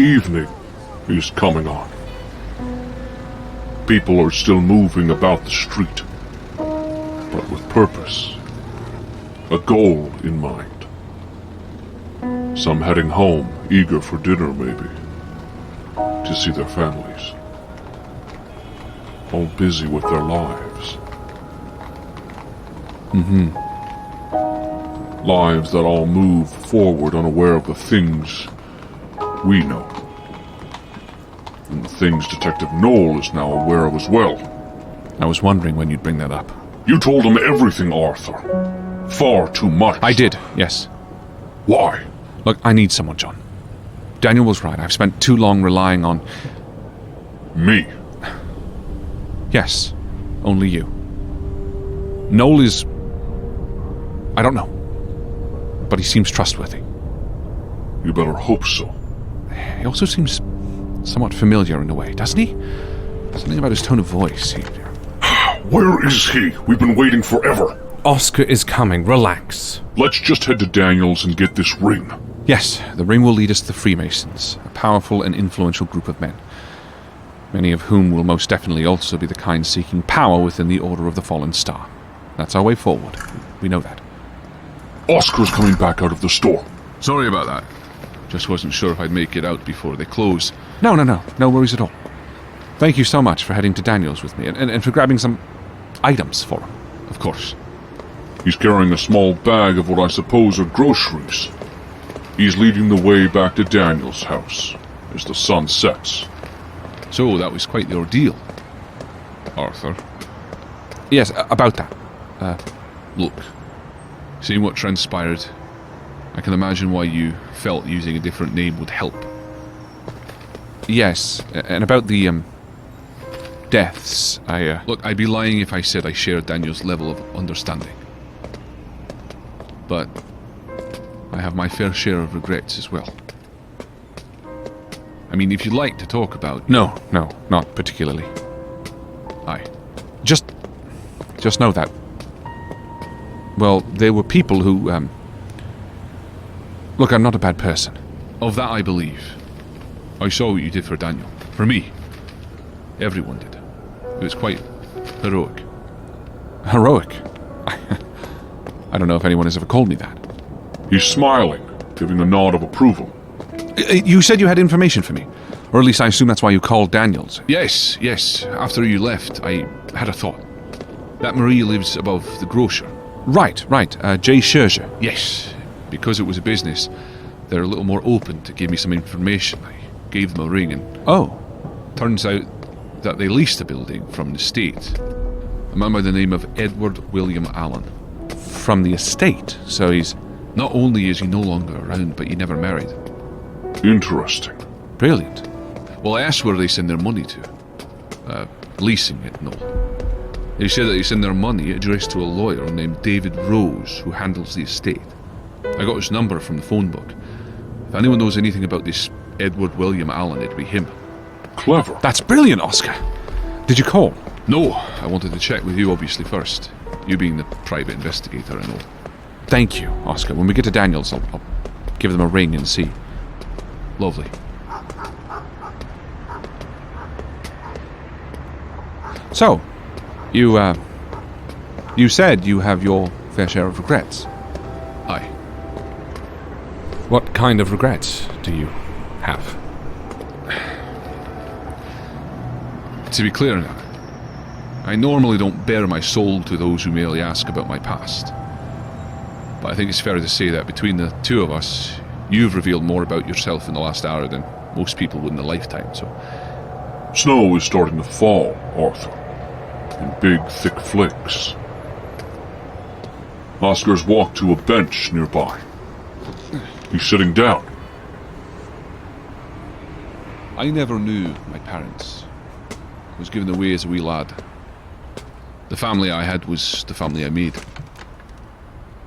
Evening is coming on. People are still moving about the street, but with purpose, a goal in mind. Some heading home, eager for dinner maybe, to see their families. All busy with their lives. Lives that all move forward unaware of the things we know. And the things Detective Knoll is now aware of as well. I was wondering when you'd bring that up. You told him everything, Arthur. Far too much. I did, yes. Why? Look, I need someone, John. Daniel was right. I've spent too long relying on... Me? Yes, only you. Knoll is... I don't know. But he seems trustworthy. You better hope so. He also seems somewhat familiar in a way, doesn't he? Something about his tone of voice. Where is he? We've been waiting forever. Oscar is coming. Relax. Let's just head to Daniels and get this ring. Yes, the ring will lead us to the Freemasons, a powerful and influential group of men. Many of whom will most definitely also be the kind seeking power within the Order of the Fallen Star. That's our way forward. We know that. Oscar's coming back out of the store. Sorry about that. Just wasn't sure if I'd make it out before they close. No worries at all. Thank you so much for heading to Daniels with me, and for grabbing some items for him, of course. He's carrying a small bag of what I suppose are groceries. He's leading the way back to Daniel's house as the sun sets. So that was quite the ordeal, Arthur. Yes, about that. Look, seeing what transpired, I can imagine why you felt using a different name would help. Yes, and about the, deaths, Look, I'd be lying if I said I shared Daniel's level of understanding. But I have my fair share of regrets as well. I mean, if you'd like to talk about... No, not particularly. Aye. Just know that... Well, there were people who, Look, I'm not a bad person. Of that I believe. I saw what you did for Daniel. For me. Everyone did. It was quite heroic. Heroic? I don't know if anyone has ever called me that. He's smiling, giving a nod of approval. You said you had information for me. Or at least I assume that's why you called Daniels. Yes. After you left, I had a thought. That Marie lives above the grocer. Right. Jay Scherzer. Yes. Because it was a business, they're a little more open to give me some information. I gave them a ring and... Oh. Turns out that they leased a building from the estate. A man by the name of Edward William Allen. From the estate? So he's... Not only is he no longer around, but he never married. Interesting. Brilliant. Well, I asked where they send their money to. Leasing it, no. They said that they send their money addressed to a lawyer named David Rose, who handles the estate. I got his number from the phone book. If anyone knows anything about this Edward William Allen, it'd be him. Clever. That's brilliant, Oscar. Did you call? No, I wanted to check with you obviously first. You being the private investigator and all. Thank you, Oscar. When we get to Daniels, I'll give them a ring and see. Lovely. So, you said you have your fair share of regrets. Aye. What kind of regrets do you have? To be clear now, I normally don't bare my soul to those who merely ask about my past. But I think it's fair to say that between the two of us, you've revealed more about yourself in the last hour than most people would in a lifetime, so... Snow is starting to fall, Arthur. In big, thick flakes. Oscar's walked to a bench nearby. He's sitting down. I never knew my parents. I was given away as a wee lad. The family I had was the family I made.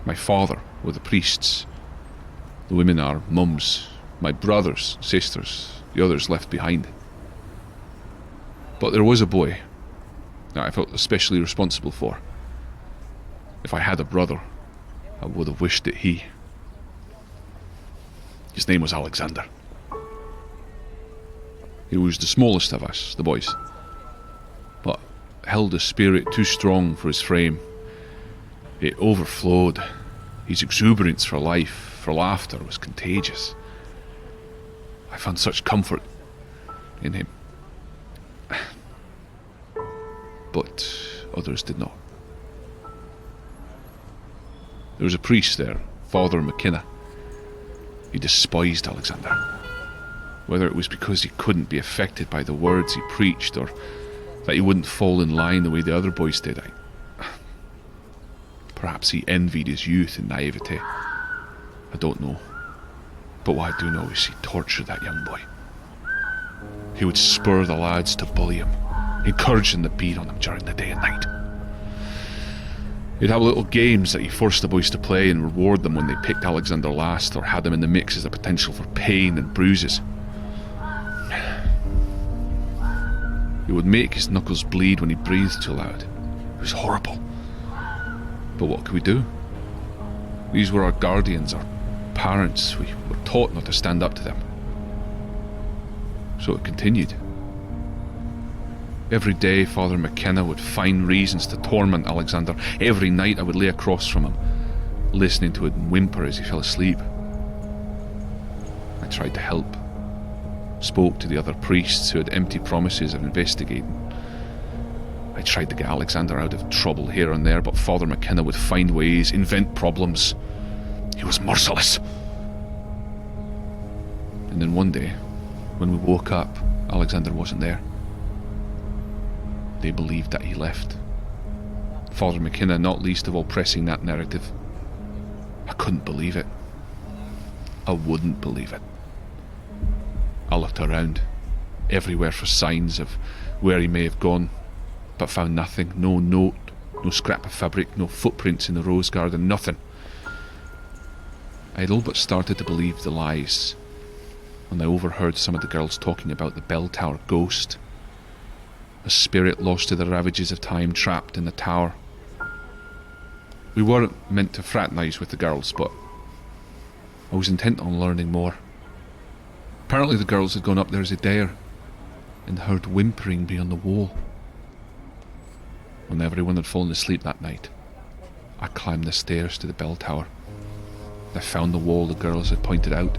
My father were the priests. The women are mums, my brothers, sisters, the others left behind. But there was a boy that I felt especially responsible for. If I had a brother, I would have wished that his name was Alexander. He was the smallest of us, the boys, but held a spirit too strong for his frame. It overflowed. His exuberance for life, for laughter, was contagious. I found such comfort in him. But others did not. There was a priest there, Father McKenna. He despised Alexander. Whether it was because he couldn't be affected by the words he preached, or that he wouldn't fall in line the way the other boys did, perhaps he envied his youth and naivete. I don't know. But what I do know is he tortured that young boy. He would spur the lads to bully him, encourage them to beat on him during the day and night. He'd have little games that he forced the boys to play and reward them when they picked Alexander last or had him in the mix as a potential for pain and bruises. He would make his knuckles bleed when he breathed too loud. It was horrible. But what could we do? These were our guardians, our parents. We were taught not to stand up to them. So it continued. Every day Father McKenna would find reasons to torment Alexander. Every night I would lay across from him, listening to him whimper as he fell asleep. I tried to help. Spoke to the other priests who had empty promises of investigating. I tried to get Alexander out of trouble here and there, but Father McKenna would find ways, invent problems. He was merciless. And then one day, when we woke up, Alexander wasn't there. They believed that he left. Father McKenna not least of all pressing that narrative. I couldn't believe it. I wouldn't believe it. I looked around, everywhere for signs of where he may have gone, but found nothing. No note, no scrap of fabric, no footprints in the rose garden, nothing. I had all but started to believe the lies when I overheard some of the girls talking about the bell tower ghost, a spirit lost to the ravages of time, trapped in the tower. We weren't meant to fraternise with the girls, but I was intent on learning more. Apparently the girls had gone up there as a dare and heard whimpering beyond the wall. When everyone had fallen asleep that night, I climbed the stairs to the bell tower. I found the wall the girls had pointed out.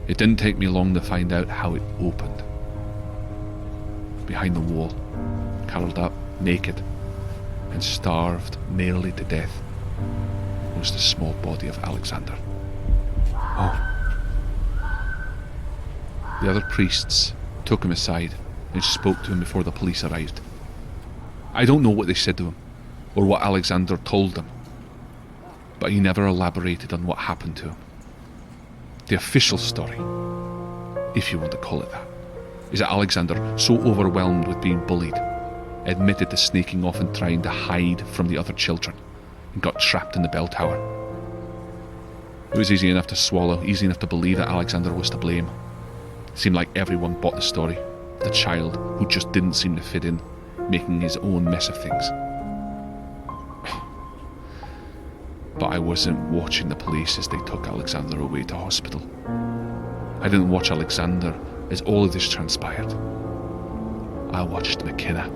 It didn't take me long to find out how it opened. Behind the wall, curled up, naked, and starved nearly to death, was the small body of Alexander. Oh. The other priests took him aside and spoke to him before the police arrived. I don't know what they said to him, or what Alexander told them, but he never elaborated on what happened to him. The official story, if you want to call it that, is that Alexander, so overwhelmed with being bullied, admitted to sneaking off and trying to hide from the other children, and got trapped in the bell tower. It was easy enough to swallow, easy enough to believe that Alexander was to blame. It seemed like everyone bought the story, the child who just didn't seem to fit in, making his own mess of things. But I wasn't watching the police as they took Alexander away to hospital. I didn't watch Alexander as all of this transpired. I watched McKenna.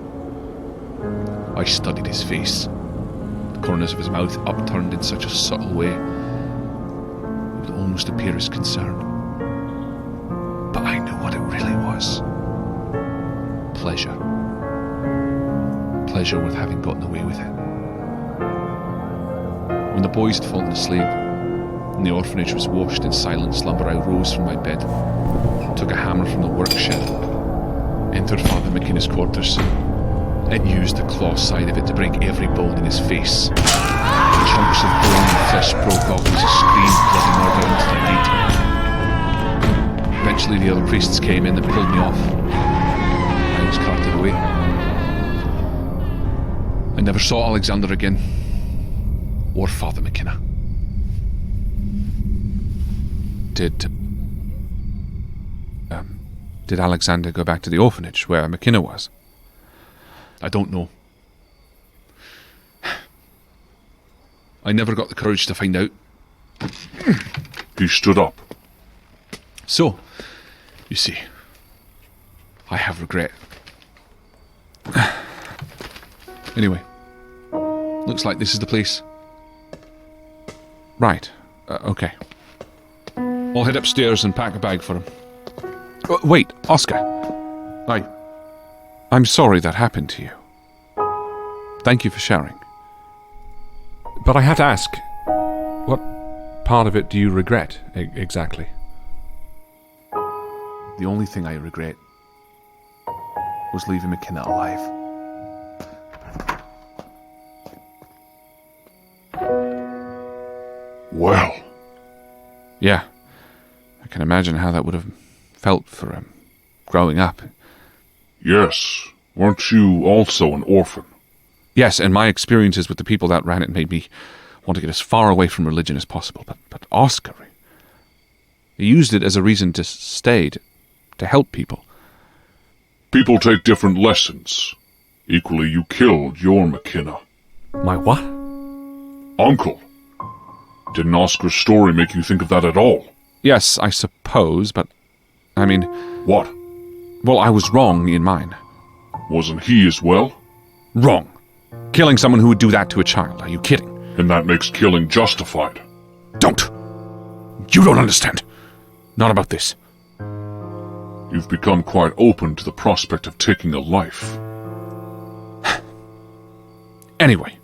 I studied his face, the corners of his mouth upturned in such a subtle way it would almost appear as concern. But I knew what it really was. Pleasure. Pleasure worth having gotten away with it. When the boys had fallen asleep and the orphanage was washed in silent slumber, I rose from my bed, took a hammer from the work shed, entered Father McKenna's quarters, and used the claw side of it to break every bone in his face. Chunks of bone and flesh broke off as he screamed bloody murder into the night. Eventually the other priests came in and pulled me off. I was carted away. I never saw Alexander again, or Father McKenna. Did Alexander go back to the orphanage where McKenna was? I don't know. I never got the courage to find out. He stood up. So, you see, I have regret. Anyway, looks like this is the place. Right, okay. I'll head upstairs and pack a bag for him. Wait, Oscar. I'm sorry that happened to you. Thank you for sharing. But I have to ask, what part of it do you regret, exactly? The only thing I regret was leaving McKenna alive. Well, Yeah, I can imagine how that would have felt for him growing up. yes. Weren't you also an orphan? Yes, and my experiences with the people that ran it made me want to get as far away from religion as possible. But Oscar, he used it as a reason to stay, to help people. People take different lessons. Equally, you killed your McKenna. My what? Uncle. Didn't Oscar's story make you think of that at all? Yes, I suppose, but I mean, What? well, I was wrong in mine. Wasn't he as well? Wrong. Killing someone who would do that to a child. Are you kidding? And that makes killing justified. Don't. You don't understand. Not about this. You've become quite open to the prospect of taking a life. Anyway,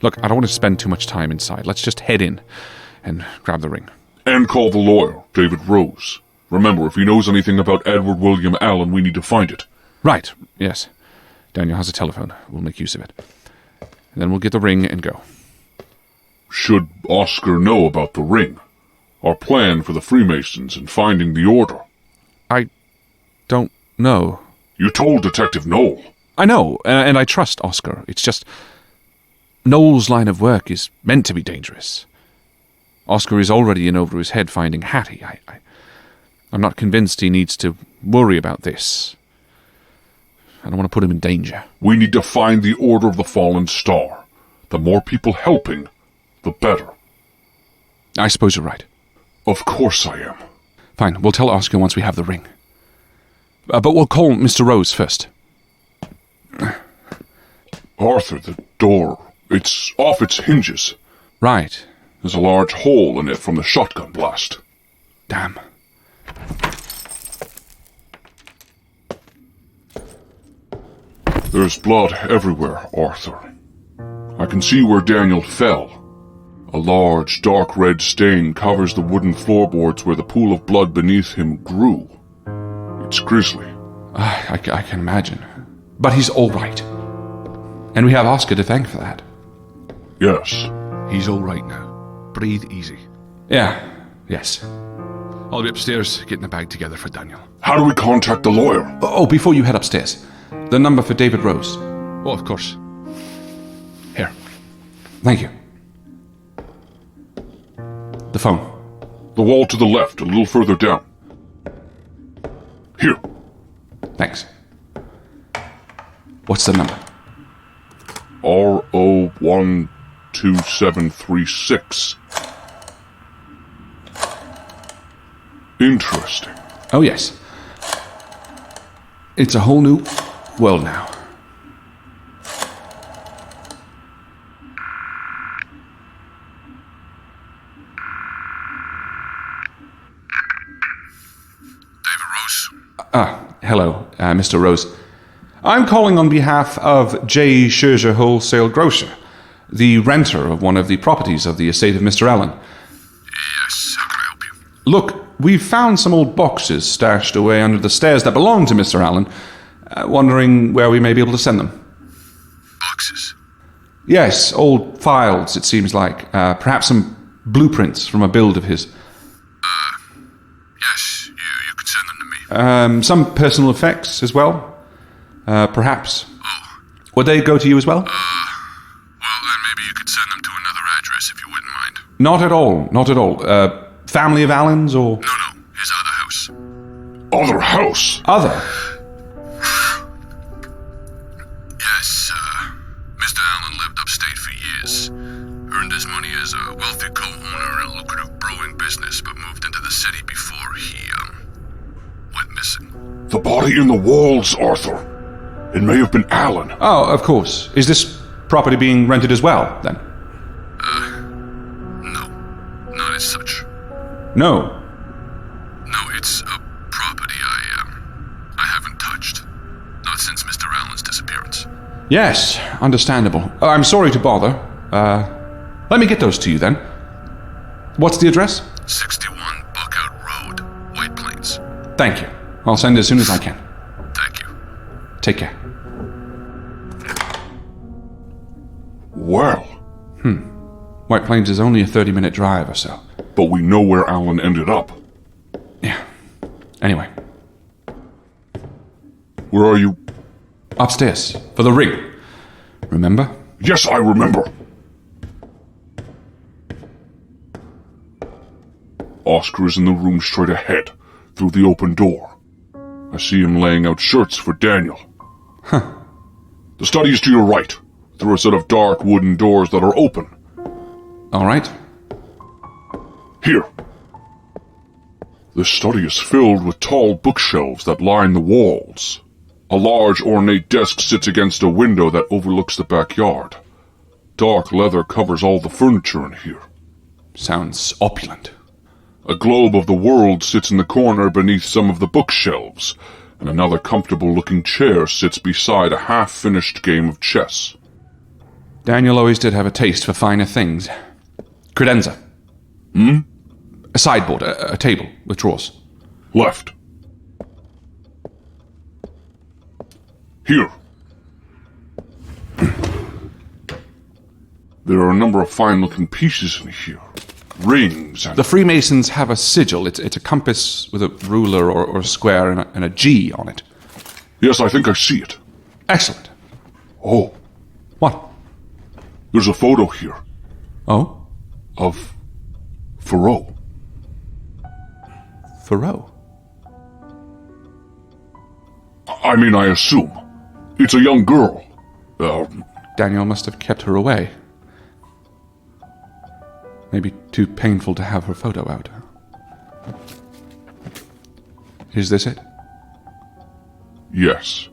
look, I don't want to spend too much time inside. Let's just head in and grab the ring. And call the lawyer, David Rose. Remember, if he knows anything about Edward William Allen, we need to find it. Right, yes. Daniel has a telephone. We'll make use of it. And then we'll get the ring and go. Should Oscar know about the ring? Our plan for the Freemasons and finding the order? I don't know. You told Detective Knoll. I know, and I trust Oscar. It's just Noel's line of work is meant to be dangerous. Oscar is already in over his head finding Hattie. I'm not convinced he needs to worry about this. I don't want to put him in danger. We need to find the Order of the Fallen Star. The more people helping, the better. I suppose you're right. Of course I am. Fine, we'll tell Oscar once we have the ring. But we'll call Mr. Rose first. Arthur, the door. It's off its hinges. Right. There's a large hole in it from the shotgun blast. Damn. There's blood everywhere, Arthur. I can see where Daniel fell. A large, dark red stain covers the wooden floorboards where the pool of blood beneath him grew. It's grisly. I can imagine. But he's all right. And we have Oscar to thank for that. Yes. He's all right now. Breathe easy. Yeah, yes. I'll be upstairs getting the bag together for Daniel. How do we contact the lawyer? Oh, before you head upstairs, the number for David Rose. Oh, of course. Here. Thank you. The phone. The wall to the left, a little further down. Here. Thanks. What's the number? RO12736. Interesting. Oh, yes. It's a whole new world now. David Rose. Hello, Mr. Rose. I'm calling on behalf of J. Scherzer Wholesale Grocer, the renter of one of the properties of the estate of Mr. Allen. Yes, how can I help you? Look, we've found some old boxes stashed away under the stairs that belong to Mr. Allen. Wondering where we may be able to send them. Boxes? Yes, old files, it seems like. Perhaps some blueprints from a build of his. Yes, you could send them to me. Some personal effects as well. Perhaps. Oh. Would they go to you as well? Well, then maybe you could send them to another address if you wouldn't mind. Not at all, not at all. Family of Allens or... No, his other house. Other house? Other? Yes, Mr. Allen lived upstate for years. Earned his money as a wealthy co-owner in a lucrative brewing business, but moved into the city before he, went missing. The body in the walls, Arthur. It may have been Alan. Oh, of course. Is this property being rented as well, then? No. Not as such. No. No, it's a property I haven't touched. Not since Mr. Allen's disappearance. Yes, understandable. I'm sorry to bother. Let me get those to you, then. What's the address? 61 Buckout Road, White Plains. Thank you. I'll send as soon as I can. Thank you. Take care. Well, White Plains is only a 30-minute drive or so. but we know where Alan ended up. Yeah. Anyway, Where are you? upstairs, for the ring. Remember? Yes, I remember. Oscar is in the room straight ahead, through the open door. I see him laying out shirts for Daniel. The study is to your right, through a set of dark wooden doors that are open. All right. Here. This study is filled with tall bookshelves that line the walls. A large ornate desk sits against a window that overlooks the backyard. Dark leather covers all the furniture in here. Sounds opulent. A globe of the world sits in the corner beneath some of the bookshelves, and another comfortable-looking chair sits beside a half-finished game of chess. Daniel always did have a taste for finer things. Credenza. A sideboard, a table with drawers. Left. Here. There are a number of fine-looking pieces in here. Rings and... The Freemasons have a sigil. It's a compass with a ruler or a square and a G on it. Yes, I think I see it. Excellent. Oh, What? there's a photo here Oh? of Thoreau. Thoreau? I mean, I assume. It's a young girl. Daniel must have kept her away. Maybe too painful to have her photo out. Is this it? Yes.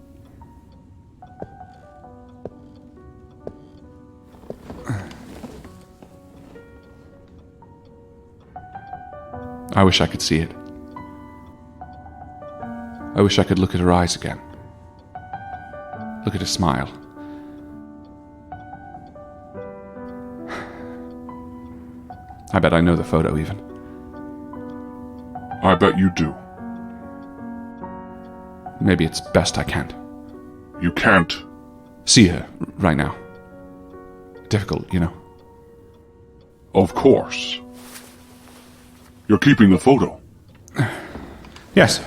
I wish I could see it. I wish I could look at her eyes again. Look at her smile. I bet I know the photo even. I bet you do. Maybe it's best I can't. You can't. See her right now. Difficult, you know. Of course. You're keeping the photo, Yes.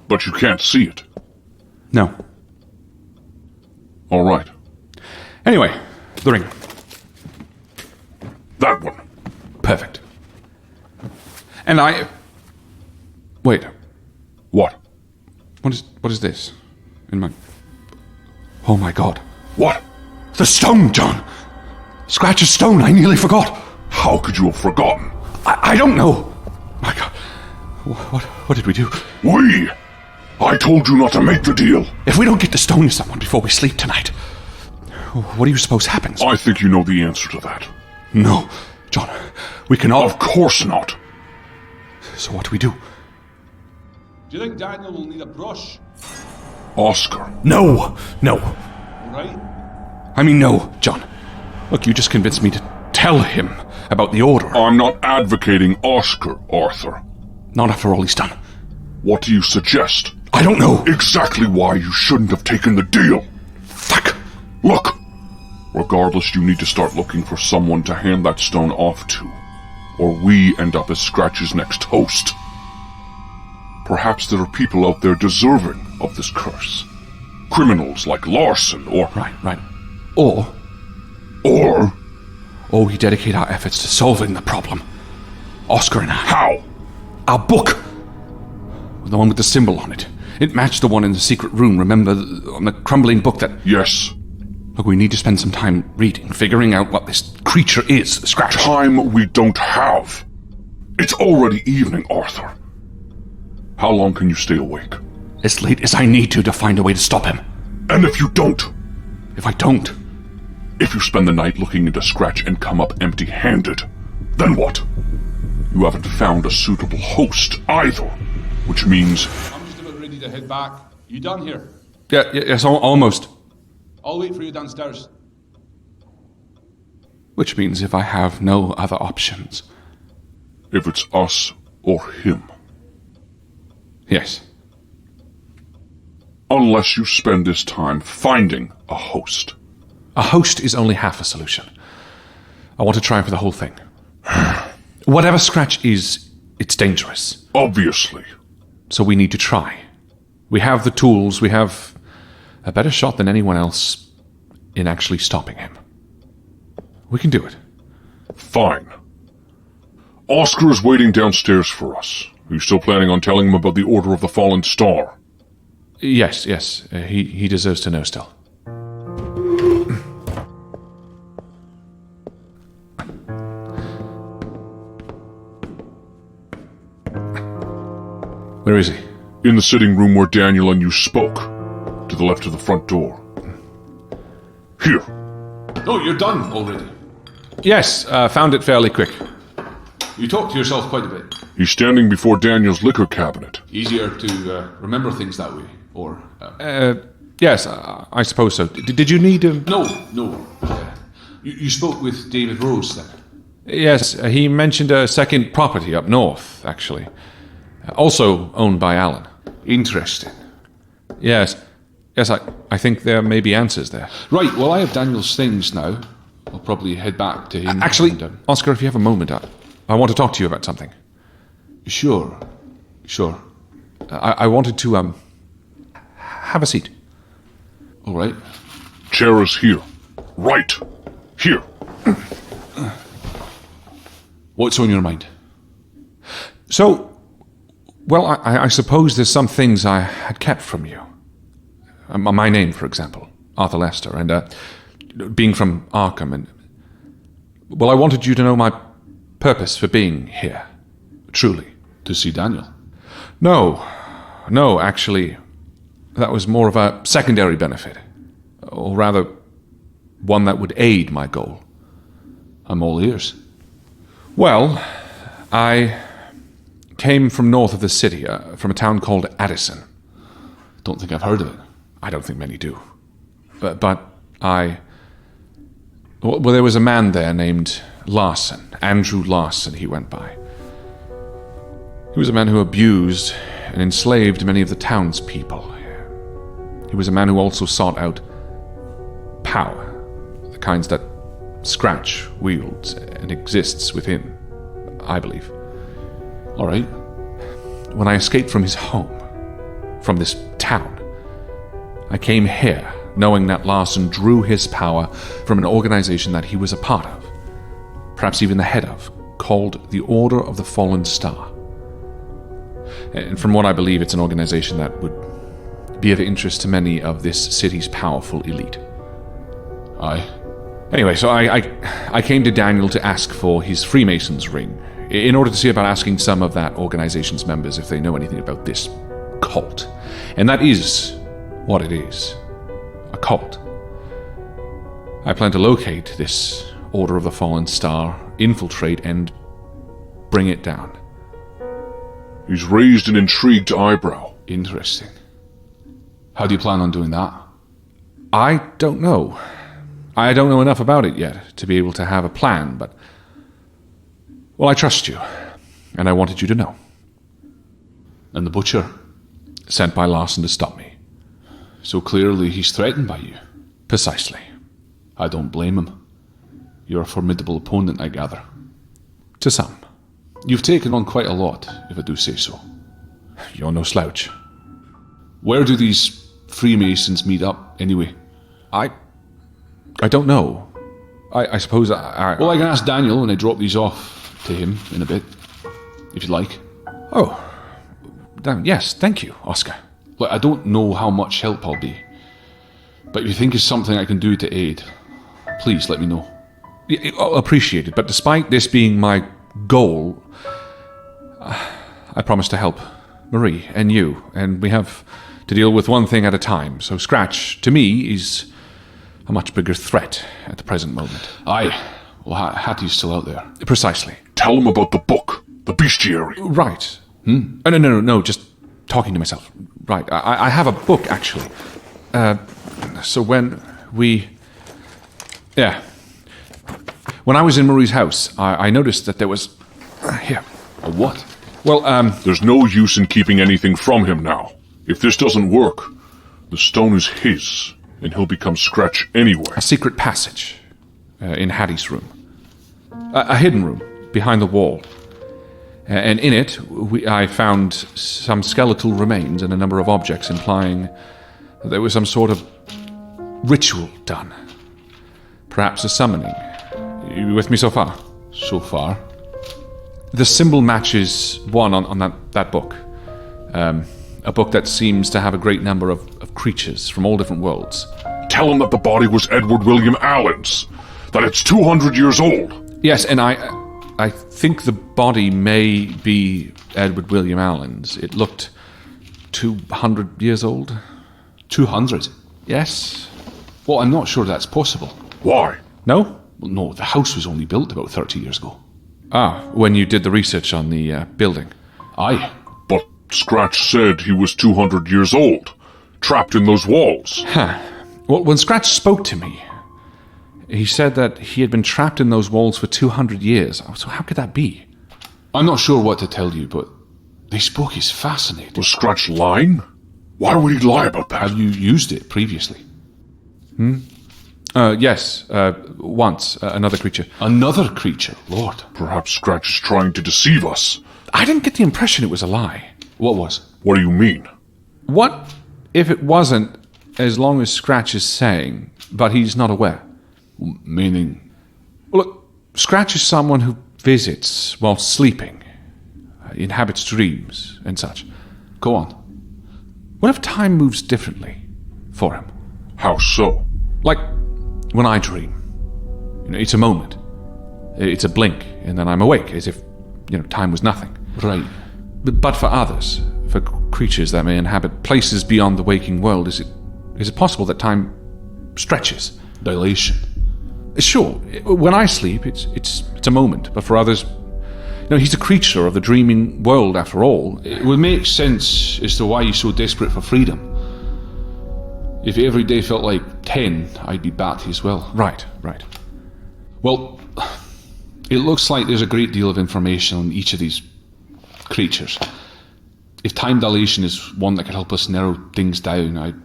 but you can't see it. No. All right. Anyway, the ring. That one. Perfect. And I... Wait. What? What is this? In my... Oh my god. What? The stone, John! Scratch's stone, I nearly forgot. How could you have forgotten? I don't know. My god. What did we do? We! I told you not to make the deal. If we don't get the stone to someone before we sleep tonight, what do you suppose happens? I think you know the answer to that. No, John. We can all... Of course not. So what do we do? Do you think Daniel will need a brush? Oscar. No! Right? I mean, no, John. Look, you just convinced me to tell him about the order. I'm not advocating Oscar, Arthur. Not after all he's done. What do you suggest? I don't know. Exactly why you shouldn't have taken the deal. Fuck. Look. Regardless, you need to start looking for someone to hand that stone off to. Or we end up as Scratch's next host. Perhaps there are people out there deserving of this curse. Criminals like Larson, or... Right. Or we dedicate our efforts to solving the problem. Oscar and I. How? Our book! The one with the symbol on it. It matched the one in the secret room, remember, on the crumbling book that... Yes. Look, we need to spend some time reading, figuring out what this creature is, Scratch. Time we don't have. It's already evening, Arthur. How long can you stay awake? as late as I need to find a way to stop him. And if you don't, If I don't, if you spend the night looking into Scratch and come up empty-handed, then what? You haven't found a suitable host either, which means I'm just about ready to head back. You done here? yes, almost. I'll wait for you downstairs. Which means if I have no other options. if it's us or him. Yes. Unless you spend this time finding a host. A host is only half a solution. I want to try for the whole thing. Whatever Scratch is, it's dangerous. Obviously. So we need to try. We have the tools, we have a better shot than anyone else in actually stopping him. We can do it. Fine. Oscar is waiting downstairs for us. Are you still planning on telling him about the Order of the Fallen Star? Yes, he deserves to know still. Where is he? In the sitting room where Daniel and you spoke. To the left of the front door. Here. Oh, you're done already. Yes, found it fairly quick. You talk to yourself quite a bit. He's standing before Daniel's liquor cabinet. Easier to remember things that way, or... Yes, I suppose so. Did you need him? No. You spoke with David Rose then? Yes, he mentioned a second property up north, actually. Also owned by Alan. Interesting. Yes, I think there may be answers there. Right, well, I have Daniel's things now. I'll probably head back to him. Actually, and, Oscar, if you have a moment, I want to talk to you about something. Sure. I wanted to, have a seat. All right. Chair is here. Right. Here. What's on your mind? So, well, I suppose there's some things I had kept from you. My name, for example, Arthur Lester, and being from Arkham, and... Well, I wanted you to know my purpose for being here. Truly. To see Daniel? No, actually, that was more of a secondary benefit. Or rather, one that would aid my goal. I'm all ears. Well, I came from north of the city, from a town called Addison. Don't think I've heard of it. I don't think many do. But I... Well, there was a man there named Larson. Andrew Larson, he went by. He was a man who abused and enslaved many of the townspeople. He was a man who also sought out power, the kinds that Scratch wields and exists within, I believe. All right. When I escaped from his home, from this town, I came here knowing that Larson drew his power from an organization that he was a part of, perhaps even the head of, called the Order of the Fallen Star. And from what I believe, it's an organization that would be of interest to many of this city's powerful elite. Aye. Anyway, so I came to Daniel to ask for his Freemason's ring, in order to see about asking some of that organization's members if they know anything about this cult. And that is what it is. A cult. I plan to locate this Order of the Fallen Star, infiltrate, and bring it down. He's raised an intrigued eyebrow. Interesting. How do you plan on doing that? I don't know. I don't know enough about it yet to be able to have a plan, but... Well, I trust you, and I wanted you to know. And the butcher? Sent by Larson to stop me. So clearly he's threatened by you. Precisely. I don't blame him. You're a formidable opponent, I gather. To some. You've taken on quite a lot, if I do say so. You're no slouch. Where do these Freemasons meet up, anyway? I don't know. I suppose I... Well, I can ask Daniel when I drop these off to him in a bit, if you'd like. Oh. Yes, thank you, Oscar. Look, I don't know how much help I'll be, but if you think it's something I can do to aid, please let me know. Appreciated, but despite this being my goal, I promise to help Marie and you, and we have to deal with one thing at a time. So Scratch, to me, is a much bigger threat at the present moment. Aye. Well, Hattie's still out there. Precisely. Tell him about the book, the bestiary. Right. Oh, no, just talking to myself. Right, I have a book, actually. So when we... Yeah. When I was in Marie's house, I noticed that there was... Here. A what? Well, There's no use in keeping anything from him now. If this doesn't work, the stone is his, and he'll become Scratch anyway. a secret passage in Hattie's room. A hidden room behind the wall. And in it, I found some skeletal remains and a number of objects implying that there was some sort of ritual done. Perhaps a summoning. You with me so far? So far. The symbol matches one on that book. A book that seems to have a great number of creatures from all different worlds. Tell him that the body was Edward William Allen's, that it's 200 years old. Yes, and I think the body may be Edward William Allen's. It looked 200 years old. 200? Yes? Well, I'm not sure that's possible. Why? No? Well, no, the house was only built about 30 years ago. Ah, when you did the research on the building. Aye. But Scratch said he was 200 years old, trapped in those walls. Huh. Well, when Scratch spoke to me, he said that he had been trapped in those walls for 200 years. So how could that be? I'm not sure what to tell you, but this book is fascinating. Was Scratch lying? Why would he lie about that? Have you used it previously? Yes, once, another creature. Another creature, Lord. Perhaps Scratch is trying to deceive us. I didn't get the impression it was a lie. What was? What do you mean? What if it wasn't, as long as Scratch is saying, but he's not aware? Meaning? Well, look, Scratch is someone who visits while sleeping, inhabits dreams and such. Go on. What if time moves differently for him? How so? Like when I dream. It's a moment. It's a blink, and then I'm awake, as if, time was nothing. Right. But for others, for creatures that may inhabit places beyond the waking world, is it possible that time stretches? Dilation. Sure, when I sleep, it's a moment, but for others, he's a creature of the dreaming world after all. It would make sense as to why you're so desperate for freedom. If every day felt like 10, I'd be batty as well. Right. Well, it looks like there's a great deal of information on each of these creatures. If time dilation is one that could help us narrow things down, I'd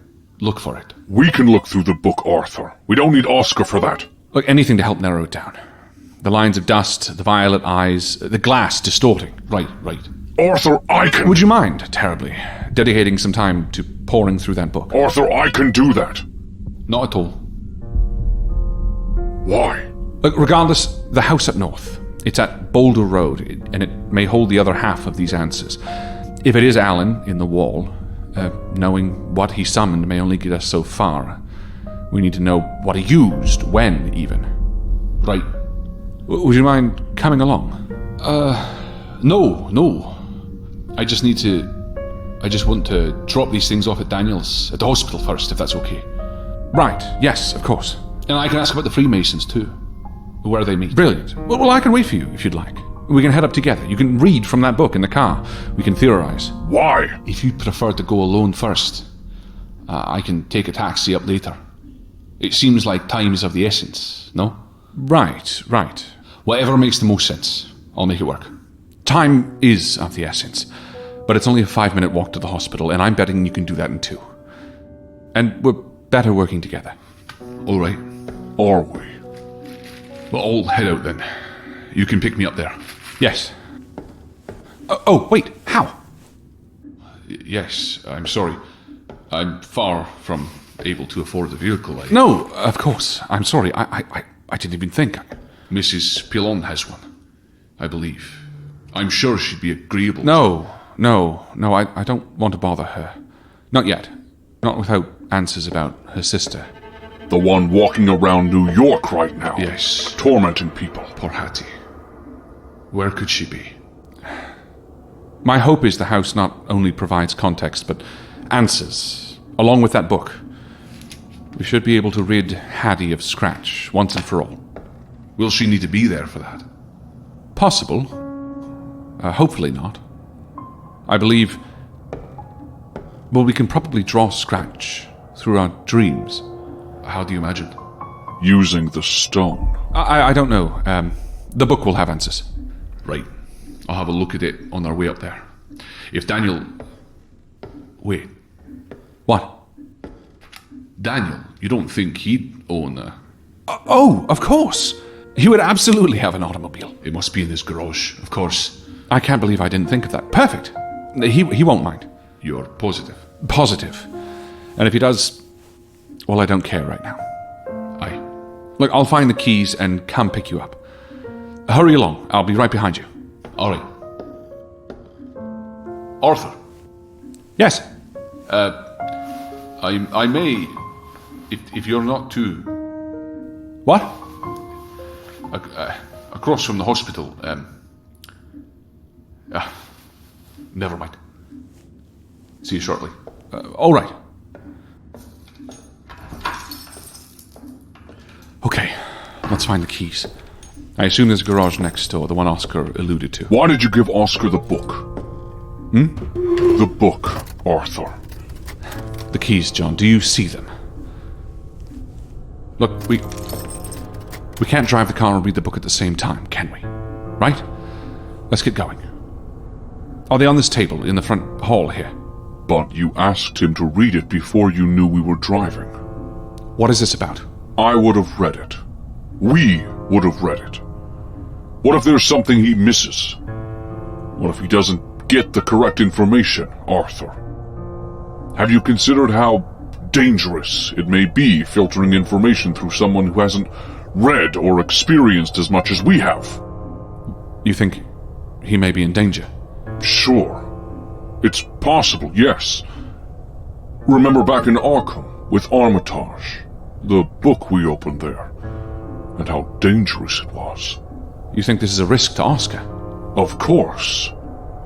look for it. We can look through the book, Arthur. We don't need Oscar for that. Look, anything to help narrow it down. The lines of dust, the violet eyes, the glass distorting. Right. Arthur, I can... Would you mind, terribly, dedicating some time to poring through that book? Arthur, I can do that. Not at all. Why? Look, regardless, the house up north. It's at Boulder Road, and it may hold the other half of these answers. If it is Allen in the wall, knowing what he summoned may only get us so far. We need to know what he used, when, even. Right. Would you mind coming along? No. I just want to drop these things off at Daniel's, at the hospital first, if that's okay. Right, yes, of course. And I can ask about the Freemasons too, where they meet. Brilliant. Well, I can wait for you, if you'd like. We can head up together. You can read from that book in the car. We can theorize. Why? If you prefer to go alone first, I can take a taxi up later. It seems like time is of the essence, no? Right. Whatever makes the most sense. I'll make it work. Time is of the essence, but it's only a 5-minute walk to the hospital, and I'm betting you can do that in 2. And we're better working together. All right. Are we? Well, I'll head out then. You can pick me up there. Yes. Oh, wait, how? Yes, I'm sorry. I'm far from able to afford the vehicle. No, of course. I'm sorry. I didn't even think. Mrs. Pilon has one, I believe. I'm sure she'd be agreeable. No, I don't want to bother her. Not yet. Not without answers about her sister. The one walking around New York right now. Yes. Tormenting people. Poor Hattie. Where could she be? My hope is the house not only provides context, but answers, along with that book, we should be able to rid Hattie of Scratch once and for all. Will she need to be there for that? Possible. Hopefully not. I believe... Well, we can probably draw Scratch through our dreams. How do you imagine? Using the stone. I don't know. The book will have answers. Right. I'll have a look at it on our way up there. If Daniel... Wait. What? Daniel, you don't think he'd own a... Oh, of course. He would absolutely have an automobile. It must be in his garage, of course. I can't believe I didn't think of that. Perfect. He won't mind. You're positive? Positive. And if he does, well, I don't care right now. Aye. Look, I'll find the keys and come pick you up. Hurry along. I'll be right behind you. All right. Arthur, Yes. I may, if you're not too... What? Across from the hospital, never mind. See you shortly. All right. Okay, let's find the keys. I assume there's a garage next door, the one Oscar alluded to. Why did you give Oscar the book? The book, Arthur. The keys, John, do you see them? Look, we can't drive the car and read the book at the same time, can we? Right? Let's get going. Are they on this table in the front hall here? But you asked him to read it before you knew we were driving. What is this about? I would have read it. We would have read it. What if there's something he misses? What if he doesn't get the correct information, Arthur? Have you considered how dangerous it may be filtering information through someone who hasn't read or experienced as much as we have? You think he may be in danger? Sure. It's possible, yes. Remember back in Arkham with Armitage, the book we opened there, and how dangerous it was. You think this is a risk to Oscar? Of course.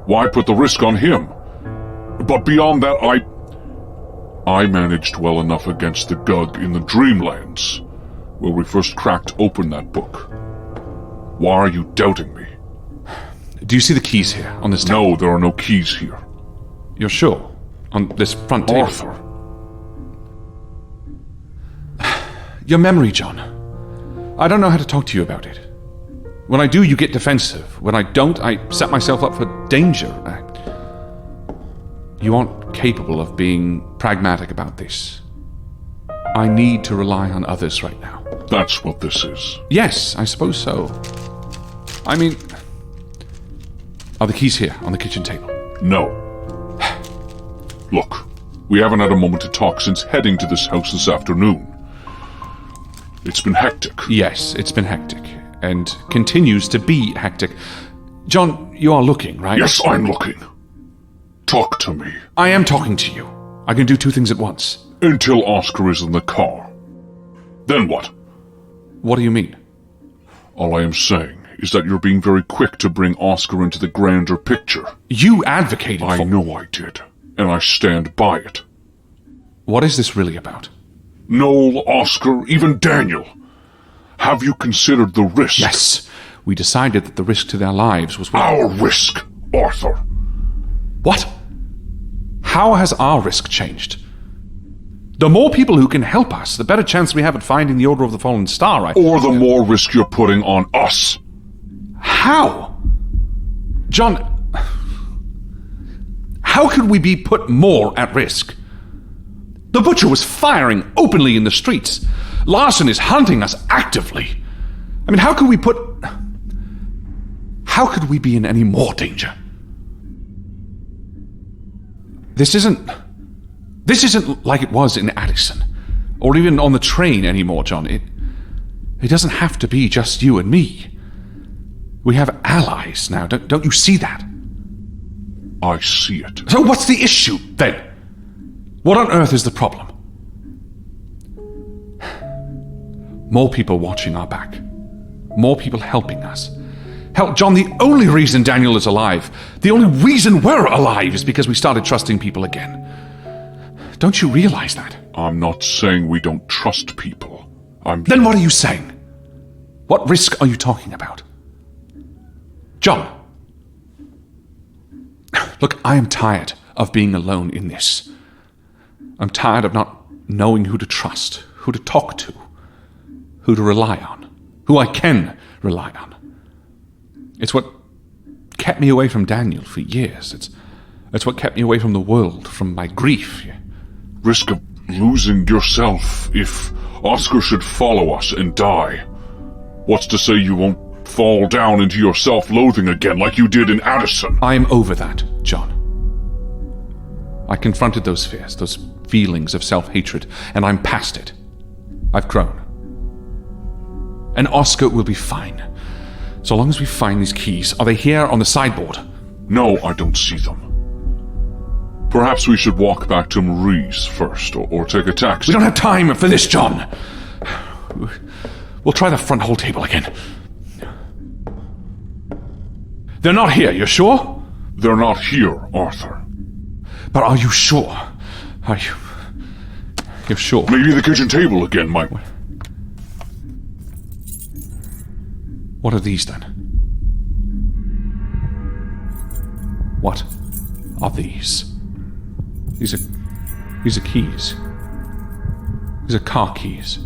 Why put the risk on him? But beyond that, I managed well enough against the Gug in the Dreamlands, where we first cracked open that book. Why are you doubting me? Do you see the keys here on this table? No, there are no keys here. You're sure? On this front table? Arthur. Your memory, John. I don't know how to talk to you about it. When I do, you get defensive. When I don't, I set myself up for danger. You aren't capable of being pragmatic about this. I need to rely on others right now. That's what this is. Yes, I suppose so. I mean... Are the keys here on the kitchen table? No. Look, we haven't had a moment to talk since heading to this house this afternoon. It's been hectic. Yes, it's been hectic. And continues to be hectic. John, you are looking, right? Yes, I'm looking. Talk to me. I am talking to you. I can do two things at once. Until Oscar is in the car. Then what? What do you mean? All I am saying is that you're being very quick to bring Oscar into the grander picture. You advocated I know I did, and I stand by it. What is this really about? Noel, Oscar, even Daniel. Have you considered the risk? Yes, we decided that the risk to their lives was... Our risk, Arthur. What? How has our risk changed? The more people who can help us, the better chance we have at finding the Order of the Fallen Star, right? Or the more risk you're putting on us. How? John, how could we be put more at risk? The Butcher was firing openly in the streets. Larson is hunting us actively. I mean, how could we be in any more danger? This isn't like it was in Addison, or even on the train anymore, John. It doesn't have to be just you and me. We have allies now, don't you see that? I see it. So what's the issue, then? What on earth is the problem? More people watching our back. More people helping us. Hell, John, the only reason Daniel is alive, the only reason we're alive is because we started trusting people again. Don't you realize that? I'm not saying we don't trust people. Then what are you saying? What risk are you talking about? John! Look, I am tired of being alone in this. I'm tired of not knowing who to trust, who to talk to, who to rely on, who I can rely on. It's what kept me away from Daniel for years. It's what kept me away from the world, from my grief. Risk of losing yourself if Oscar should follow us and die. What's to say you won't fall down into your self-loathing again like you did in Addison? I'm over that, John. I confronted those fears, those feelings of self-hatred, and I'm past it. I've grown. And Oscar will be fine. So long as we find these keys. Are they here on the sideboard? No, I don't see them. Perhaps we should walk back to Marie's first, or take a taxi. We don't have time for this, John. We'll try the front hall table again. They're not here, you're sure? They're not here, Arthur. But are you sure? Are you... You're sure? Maybe the kitchen table again might... What are these, then? What are these? These are keys. These are car keys.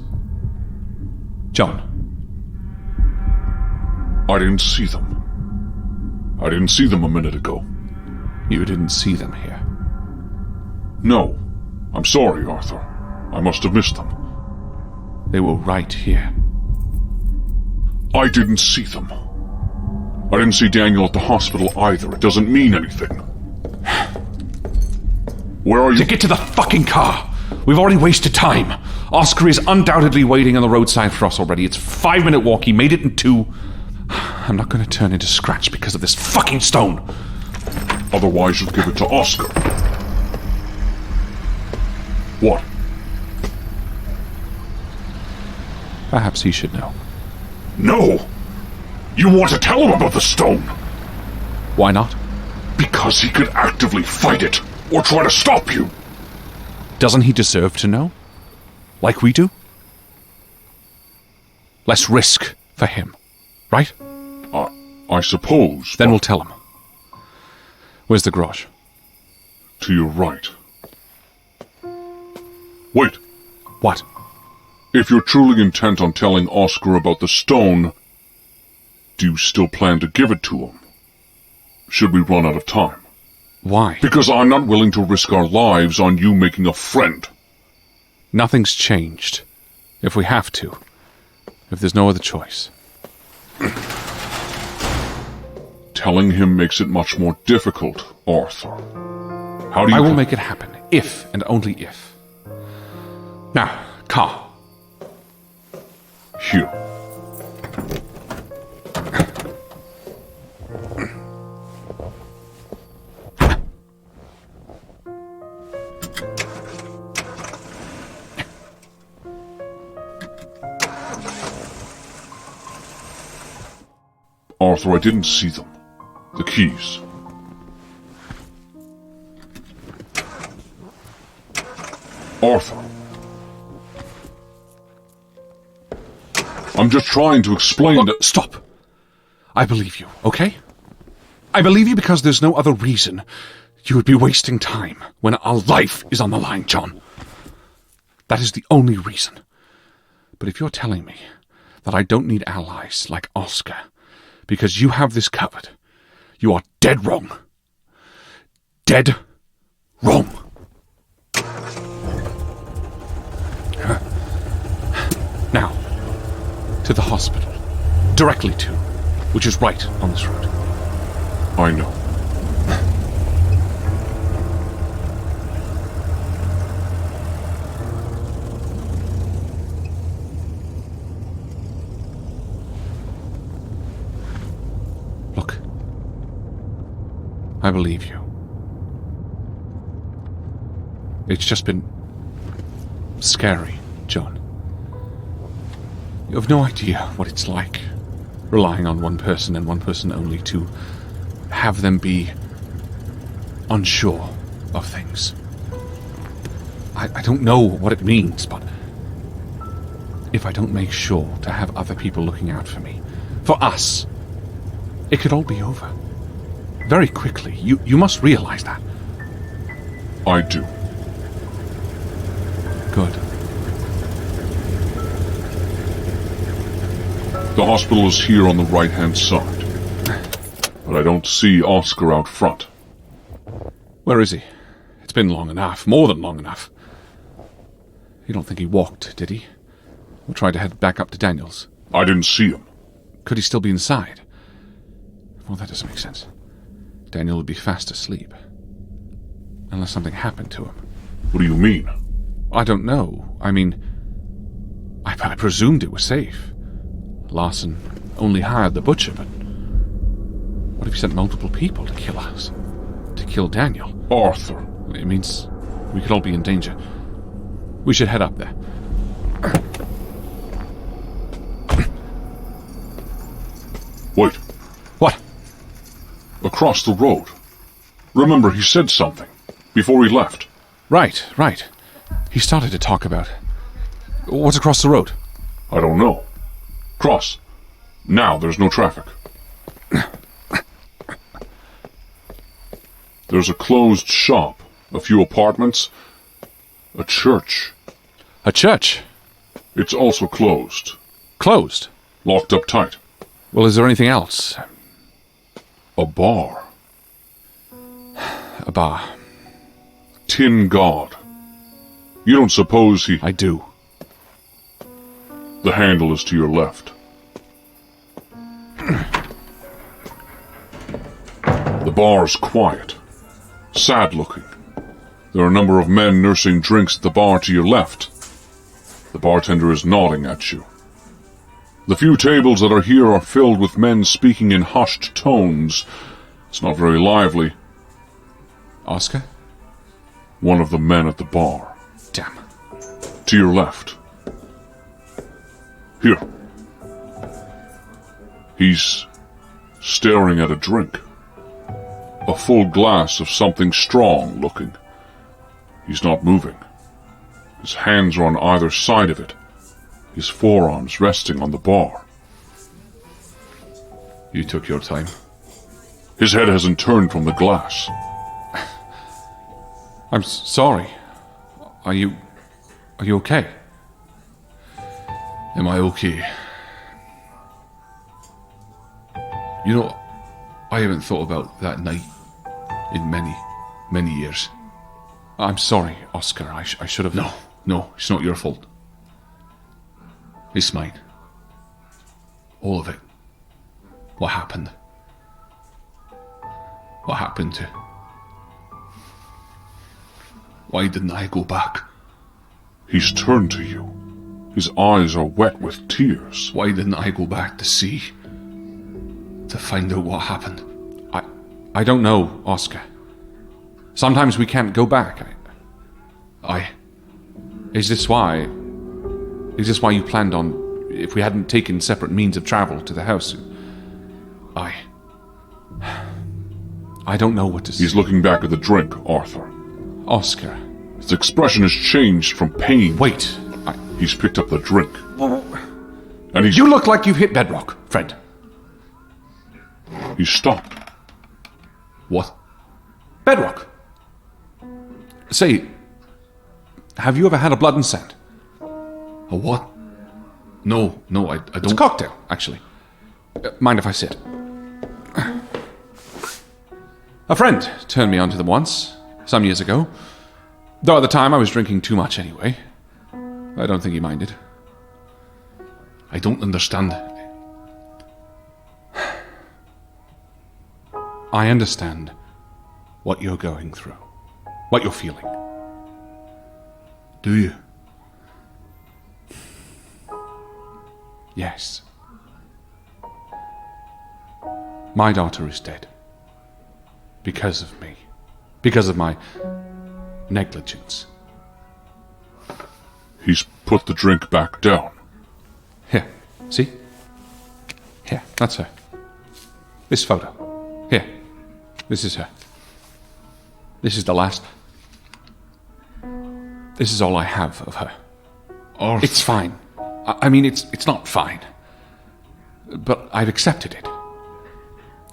John. I didn't see them. I didn't see them a minute ago. You didn't see them here. No. I'm sorry, Arthur. I must have missed them. They were right here. I didn't see them. I didn't see Daniel at the hospital either. It doesn't mean anything. Where are you? To get to the fucking car! We've already wasted time. Oscar is undoubtedly waiting on the roadside for us already. It's a 5-minute walk. He made it in 2. I'm not going to turn into scratch because of this fucking stone. Otherwise you'll give it to Oscar. What? Perhaps he should know. No! You want to tell him about the stone? Why not? Because he could actively fight it, or try to stop you. Doesn't he deserve to know? Like we do? Less risk for him, right? I suppose. Then we'll tell him. Where's the garage? To your right. Wait. What? If you're truly intent on telling Oscar about the stone, do you still plan to give it to him? Should we run out of time? Why? Because I'm not willing to risk our lives on you making a friend. Nothing's changed. If we have to. If there's no other choice. Telling him makes it much more difficult, Arthur. How do you... I will make it happen. If and only if. Now, car. Here. Arthur, I didn't see them. The keys. Arthur. I'm just trying to explain that... Stop. I believe you, okay? I believe you because there's no other reason you would be wasting time when our life is on the line, John. That is the only reason. But if you're telling me that I don't need allies like Oscar because you have this covered, you are dead wrong. Dead wrong. Now, to the hospital. Directly to, which is right on this road. I know. Look, I believe you. It's just been scary, John. You have no idea what it's like relying on one person and one person only to have them be unsure of things. I don't know what it means, but if I don't make sure to have other people looking out for me, for us, it could all be over. Very quickly. You must realize that. I do. Good. The hospital is here on the right-hand side. But I don't see Oscar out front. Where is he? It's been long enough. More than long enough. You don't think he walked, did he? Or tried to head back up to Daniels? I didn't see him. Could he still be inside? Well, that doesn't make sense. Daniel would be fast asleep. Unless something happened to him. What do you mean? I don't know. I mean, I presumed it was safe. Larson only hired the butcher, but what if he sent multiple people to kill us? To kill Daniel? Arthur. It means we could all be in danger. We should head up there. Wait. What? Across the road. Remember, he said something before he left. Right. He started to talk about... What's across the road? I don't know. Cross. Now there's no traffic. There's a closed shop, a few apartments, a church. A church? It's also closed. Closed? Locked up tight. Well, is there anything else? A bar. A bar. Tin God. You don't suppose he... I do. The handle is to your left. The bar's quiet. Sad looking. There are a number of men nursing drinks at the bar to your left. The bartender is nodding at you. The few tables that are here are filled with men speaking in hushed tones. It's not very lively. Oscar? One of the men at the bar. Damn. To your left. Here. He's staring at a drink. A full glass of something strong looking. He's not moving. His hands are on either side of it, his forearms resting on the bar. You took your time. His head hasn't turned from the glass. I'm sorry. Are you okay? Am I okay? You know, I haven't thought about that night in many years. I'm sorry, Oscar. I should have... No, it's not your fault. It's mine. All of it. What happened? What happened to... Why didn't I go back? He's turned to you. His eyes are wet with tears. Why didn't I go back to see? To find out what happened? I don't know, Oscar. Sometimes we can't go back. Is this why you planned on, if we hadn't taken separate means of travel to the house? I don't know what to say. He's looking back at the drink, Arthur. Oscar. His expression has changed from pain. Wait. He's picked up the drink. And he's... You look like you've hit bedrock, friend. He stopped. What? Bedrock. Say, have you ever had a blood and sand? A what? No, I don't... It's a cocktail, actually. Mind if I sit? A friend turned me onto them once, some years ago. Though at the time I was drinking too much anyway. I don't think he minded. I don't understand. I understand what you're going through. What you're feeling. Do you? Yes. My daughter is dead. Because of me. Because of my negligence. He's put the drink back down. Here, see? Here, that's her. This photo. Here, this is her. This is the last. This is all I have of her. Arthur. It's fine. I mean, it's not fine. But I've accepted it.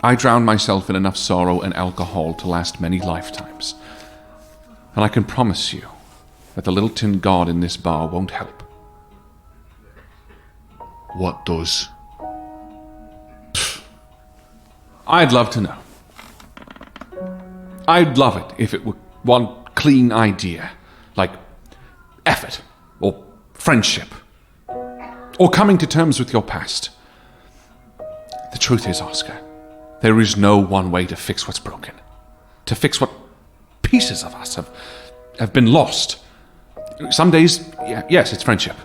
I drowned myself in enough sorrow and alcohol to last many lifetimes. And I can promise you that the little tin god in this bar won't help. What does? I'd love to know. I'd love it if it were one clean idea, like effort, or friendship, or coming to terms with your past. The truth is, Oscar, there is no one way to fix what's broken, to fix what pieces of us have been lost. Some days, yes, it's friendship.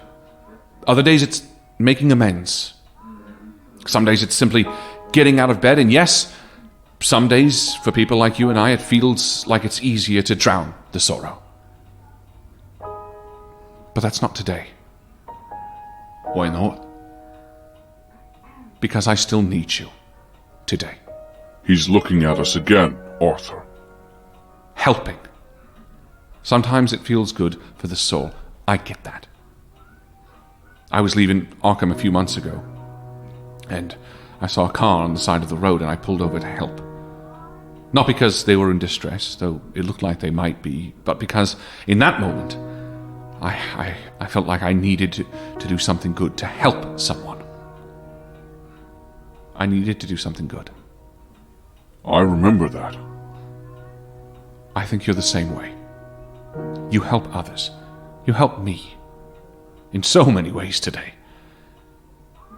Other days, it's making amends. Some days, it's simply getting out of bed, and yes, some days, for people like you and I, it feels like it's easier to drown the sorrow. But that's not today. Why not? Because I still need you today. He's looking at us again, Arthur. Helping. Sometimes it feels good for the soul. I get that. I was leaving Arkham a few months ago, and I saw a car on the side of the road, and I pulled over to help. Not because they were in distress, though it looked like they might be, but because in that moment, I felt like I needed to do something good, to help someone. I needed to do something good. I remember that. I think you're the same way. You help others. You help me. In so many ways today.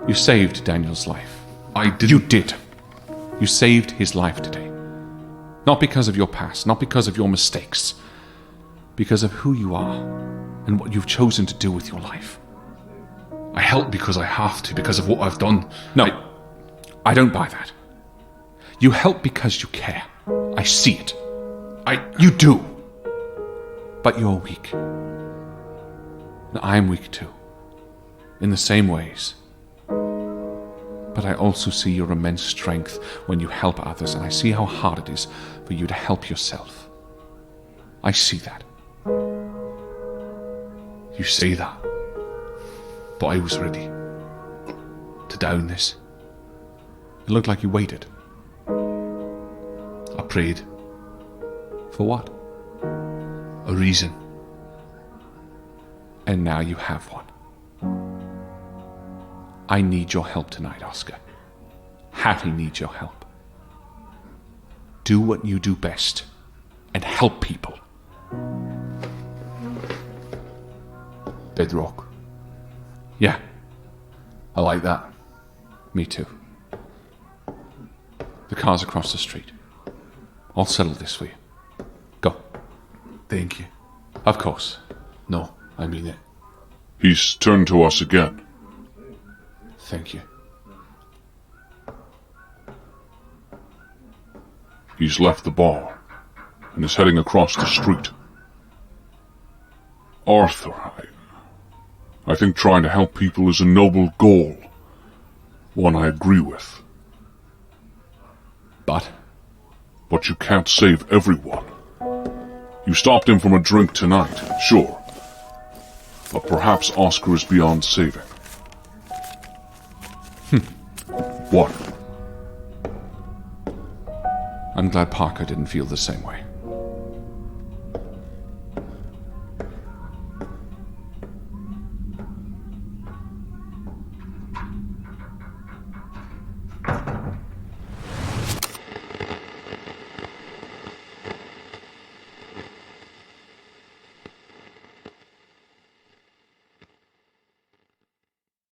You saved Daniel's life. I didn't. You did. You saved his life today. Not because of your past, not because of your mistakes. Because of who you are and what you've chosen to do with your life. I help because I have to, because of what I've done. No, I don't buy that. You help because you care. I see it. You do. But you're weak. And I'm weak too. In the same ways. But I also see your immense strength when you help others, and I see how hard it is for you to help yourself. I see that. You say that, but I was ready to down this. It looked like you waited. I prayed. For what? A reason. And now you have one. I need your help tonight, Oscar. Hattie needs your help. Do what you do best and help people. Bedrock. Yeah, I like that. me too. The car's across the street. I'll settle this for you. Go. Thank you. Of course. No, I mean it. He's turned to us again. Thank you. He's left the bar and is heading across the street. Arthur, I think trying to help people is a noble goal. One I agree with. But you can't save everyone. You stopped him from a drink tonight, sure. But perhaps Oscar is beyond saving. What? I'm glad Parker didn't feel the same way.